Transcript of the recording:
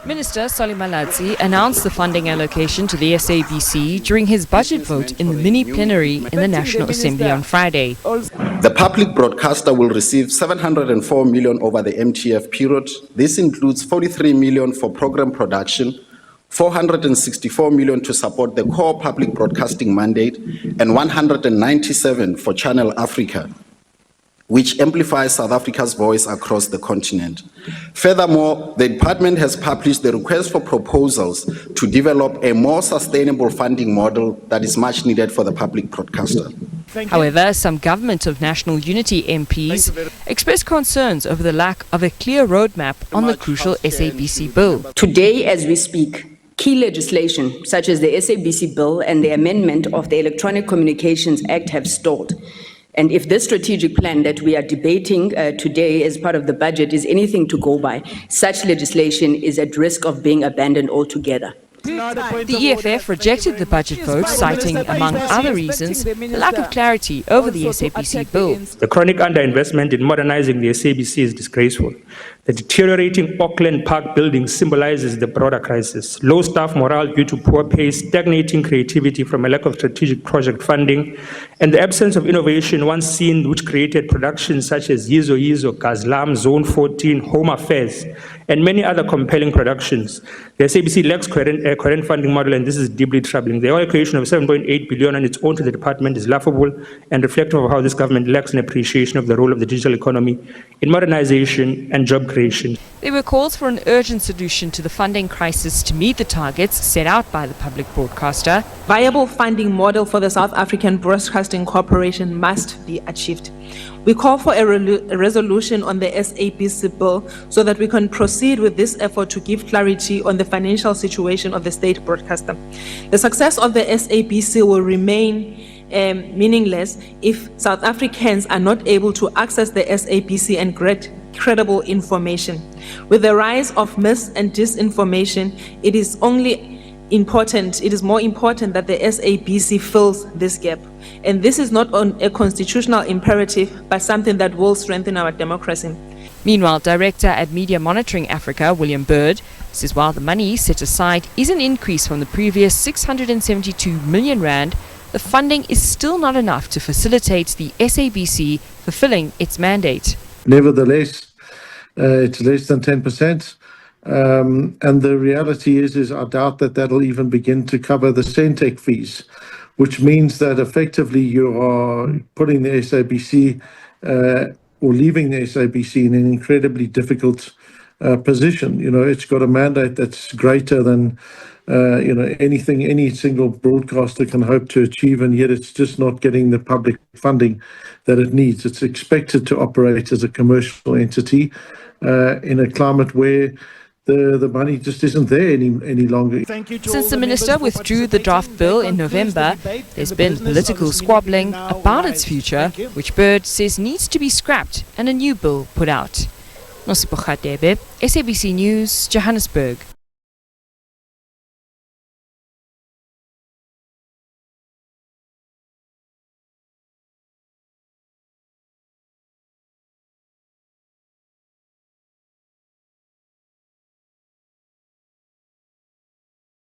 Minister Malatsi announced the funding allocation to the SABC during his budget vote in the mini plenary in the National Assembly on Friday. The public broadcaster will receive 704 million over the MTF period. This includes 43 million for program production, 464 million to support the core public broadcasting mandate, and 197 for Channel Africa, which amplifies South Africa's voice across the continent. Furthermore, the department has published the request for proposals to develop a more sustainable funding model that is much needed for the public broadcaster. However, some Government of National Unity MPs expressed concerns over the lack of a clear roadmap on the crucial SABC bill. Today, as we speak, key legislation such as the SABC bill and the amendment of the Electronic Communications Act have stalled. And if this strategic plan that we are debating today as part of the budget is anything to go by, such legislation is at risk of being abandoned altogether. The EFF rejected the budget vote, citing, among other reasons, the lack of clarity over the SABC bill. The chronic underinvestment in modernizing the SABC is disgraceful. The deteriorating Auckland Park building symbolizes the broader crisis. Low staff morale due to poor pay, stagnating creativity from a lack of strategic project funding, and the absence of innovation once seen, which created productions such as Yizo Yizo, Gazlam, Zone 14, Home Affairs, and many other compelling productions. The SABC lacks a current funding model, and this is deeply troubling. The allocation of 7.8 billion on its own to the department is laughable and reflective of how this government lacks an appreciation of the role of the digital economy in modernization and job creation. There were calls for an urgent solution to the funding crisis to meet the targets set out by the public broadcaster. Viable funding model for the South African Broadcasting Corporation must be achieved. We call for a resolution on the SABC bill so that we can proceed with this effort to give clarity on the financial situation of the state broadcaster. The success of the SABC will remain meaningless if South Africans are not able to access the SABC and get credible information. With the rise of mis and disinformation, it is more important that the SABC fills this gap. And this is not a constitutional imperative, but something that will strengthen our democracy. Meanwhile, Director at Media Monitoring Africa, William Bird, says while the money set aside is an increase from the previous 672 million rand, the funding is still not enough to facilitate the SABC fulfilling its mandate. Nevertheless, it's less than 10%. And the reality is I doubt that that'll even begin to cover the Centec fees, which means that effectively you are putting the SABC or leaving the SABC in an incredibly difficult position. You know, it's got a mandate that's greater than anything any single broadcaster can hope to achieve, and yet it's just not getting the public funding that it needs. It's expected to operate as a commercial entity in a climate where the money just isn't there any longer. Since the minister withdrew the draft bill in November, there's been political squabbling about its future, which Bird says needs to be scrapped and a new bill put out. Nosipho, Radebe, SABC News, Johannesburg.